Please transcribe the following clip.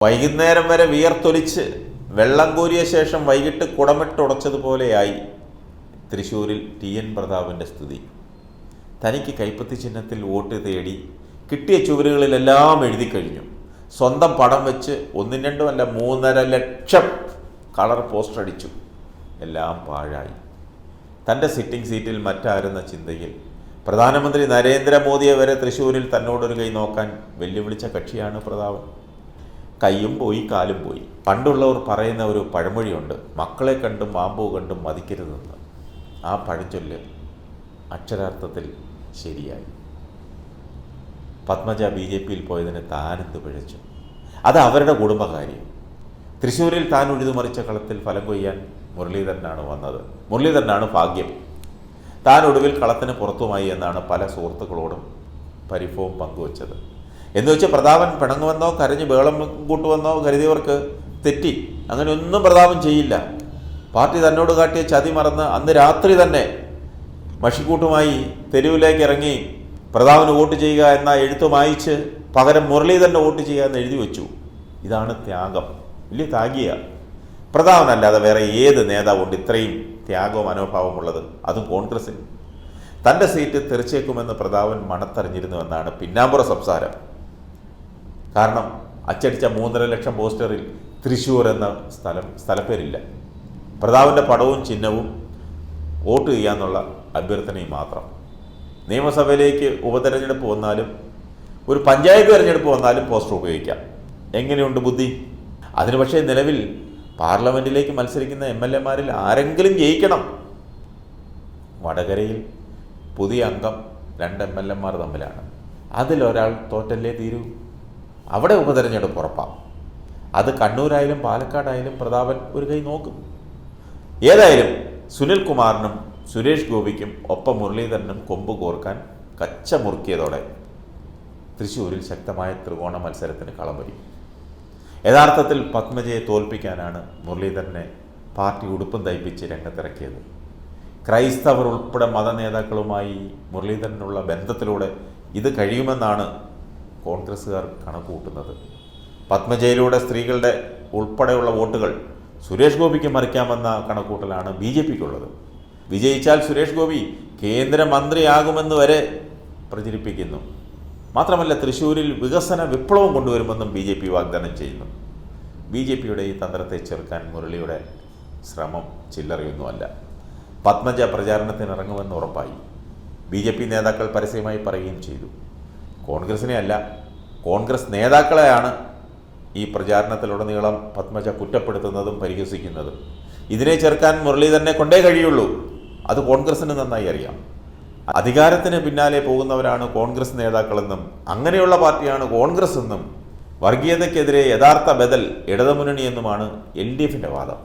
വൈകുന്നേരം വരെ വിയർത്തൊലിച്ച് വെള്ളം കോരിയ ശേഷം വൈകിട്ട് കുടമിട്ടുടച്ചതുപോലെയായി തൃശ്ശൂരിൽ ടി.എൻ. പ്രതാപൻ്റെ സ്ഥിതി. തനിക്ക് കൈപ്പത്തി ചിഹ്നത്തിൽ വോട്ട് തേടി കിട്ടിയ ചുവരുകളിലെല്ലാം എഴുതി കഴിഞ്ഞു. സ്വന്തം പടം വെച്ച് 1, 2 അല്ല 3.5 ലക്ഷം കളർ പോസ്റ്റർ അടിച്ചു. എല്ലാം പാഴായി. തൻ്റെ സിറ്റിംഗ് സീറ്റിൽ മറ്റാരെന്ന ചിന്തയിൽ പ്രധാനമന്ത്രി നരേന്ദ്രമോദിയെ വരെ തൃശ്ശൂരിൽ തന്നോടൊരു കൈ നോക്കാൻ വെല്ലുവിളിച്ച കക്ഷിയാണ് പ്രതാപൻ. കൈയും പോയി കാലും പോയി. പണ്ടുള്ളവർ പറയുന്ന ഒരു പഴമൊഴിയുണ്ട്, മക്കളെ കണ്ടും മാമ്പൂ കണ്ടും മതിക്കരുതെന്ന്. ആ പഴഞ്ചൊല്ല് അക്ഷരാർത്ഥത്തിൽ ശരിയായി. പത്മജ BJPയിൽ പോയതിന് താനെന്ത് പിഴച്ചു? അത് അവരുടെ കുടുംബകാര്യം. തൃശ്ശൂരിൽ താൻ ഉഴുതുമറിച്ച കളത്തിൽ ഫലം കൊയ്യാൻ മുരളീധരനാണ് വന്നത്. മുരളീധരനാണ് ഭാഗ്യം. താൻ ഒടുവിൽ കളത്തിന് പുറത്തുമായി എന്നാണ് പല സുഹൃത്തുക്കളോടും പരിഭവം പങ്കുവച്ചത്. എന്നുവെച്ചാൽ പ്രതാപൻ പിണങ്ങുവെന്നോ കരഞ്ഞ് ബേളം കൂട്ടുവെന്നോ കരുതിയവർക്ക് തെറ്റി. അങ്ങനെ ഒന്നും പ്രതാപൻ ചെയ്യില്ല. പാർട്ടി തന്നോട് കാട്ടിയ ചതി മറന്ന് അന്ന് രാത്രി തന്നെ മഷിക്കൂട്ടുമായി തെരുവിലേക്ക് ഇറങ്ങി പ്രതാപന് വോട്ട് ചെയ്യുക എന്ന എഴുത്ത് വായിച്ച് പകരം മുരളീധരന് വോട്ട് ചെയ്യുക എന്ന് എഴുതി വെച്ചു. ഇതാണ് ത്യാഗം. വലിയ ത്യാഗിയ പ്രതാപനല്ലാതെ വേറെ ഏത് നേതാവുണ്ട് ഇത്രയും ത്യാഗവും മനോഭാവമുള്ളത്? അതും കോൺഗ്രസിൽ. തൻ്റെ സീറ്റ് തെറിച്ചേക്കുമെന്ന് പ്രതാപൻ മണത്തറിഞ്ഞിരുന്നുവെന്നാണ് പിന്നാമ്പുറ സംസാരം. കാരണം അച്ചടിച്ച 3.5 ലക്ഷം പോസ്റ്ററിൽ തൃശ്ശൂർ എന്ന സ്ഥലപ്പേരില്ല. പ്രതാപൻ്റെ പടവും ചിഹ്നവും വോട്ട് ചെയ്യാന്നുള്ള അഭ്യർത്ഥനയും മാത്രം. നിയമസഭയിലേക്ക് ഉപതെരഞ്ഞെടുപ്പ് വന്നാലും ഒരു പഞ്ചായത്ത് തിരഞ്ഞെടുപ്പ് വന്നാലും പോസ്റ്റർ ഉപയോഗിക്കാം. എങ്ങനെയുണ്ട് ബുദ്ധി? അതിന് പക്ഷേ നിലവിൽ പാർലമെൻറ്റിലേക്ക് മത്സരിക്കുന്ന MLA-മാരിൽ ആരെങ്കിലും ജയിക്കണം. വടകരയിൽ പുതിയ അംഗം 2 MLA-മാർ തമ്മിലാണ്. അതിലൊരാൾ തോറ്റല്ലേ തീരൂ. അവിടെ ഉപതെരഞ്ഞെടുപ്പ് ഉറപ്പാം. അത് കണ്ണൂരായാലും പാലക്കാടായാലും പ്രതാപൻ ഒരു കൈ നോക്കും. ഏതായാലും സുനിൽ കുമാറിനും സുരേഷ് ഗോപിക്കും ഒപ്പം മുരളീധരനും കൊമ്പ് കോർക്കാൻ കച്ച മുറുക്കിയതോടെ തൃശ്ശൂരിൽ ശക്തമായ ത്രികോണ മത്സരത്തിന് കളമൊരുങ്ങി. യഥാർത്ഥത്തിൽ പത്മജയെ തോൽപ്പിക്കാനാണ് മുരളീധരനെ പാർട്ടി ഉടുപ്പും തയ്പ്പിച്ച് രംഗത്തിറക്കിയത്. ക്രൈസ്തവർ ഉൾപ്പെടെ മതനേതാക്കളുമായി മുരളീധരനുള്ള ബന്ധത്തിലൂടെ ഇത് കഴിയുമെന്നാണ് കോൺഗ്രസ്സുകാർ കണക്കുകൂട്ടുന്നത്. പത്മജയിലൂടെ സ്ത്രീകളുടെ ഉൾപ്പെടെയുള്ള വോട്ടുകൾ സുരേഷ് ഗോപിക്ക് മറിക്കാമെന്ന കണക്കൂട്ടലാണ് BJPക്കുള്ളത്. വിജയിച്ചാൽ സുരേഷ് ഗോപി കേന്ദ്രമന്ത്രിയാകുമെന്ന് വരെ പ്രചരിപ്പിക്കുന്നു. മാത്രമല്ല തൃശ്ശൂരിൽ വികസന വിപ്ലവം കൊണ്ടുവരുമെന്നും BJP വാഗ്ദാനം ചെയ്യുന്നു. BJPയുടെ ഈ തന്ത്രത്തെ ചെറുക്കാൻ മുരളിയുടെ ശ്രമം ചില്ലറയൊന്നുമല്ല. പത്മജ പ്രചാരണത്തിനിറങ്ങുമെന്ന് ഉറപ്പായി. BJP നേതാക്കൾ പരസ്യമായി പറയുകയും ചെയ്തു. കോൺഗ്രസിനെ അല്ല, കോൺഗ്രസ് നേതാക്കളെയാണ് ഈ പ്രചാരണത്തിലുടനീളം പത്മജ കുറ്റപ്പെടുത്തുന്നതും പരിഹസിക്കുന്നതും. ഇതിനെ ചെറുക്കാൻ മുരളീധരനെ കൊണ്ടേ കഴിയുള്ളൂ. അത് കോൺഗ്രസിന് നന്നായി അറിയാം. അധികാരത്തിന് പിന്നാലെ പോകുന്നവരാണ് കോൺഗ്രസ് നേതാക്കളെന്നും അങ്ങനെയുള്ള പാർട്ടിയാണ് കോൺഗ്രസ് എന്നും വർഗീയതയ്ക്കെതിരെ യഥാർത്ഥ ബദൽ ഇടതുമുന്നണി എന്നുമാണ് LDFന്റെ വാദം.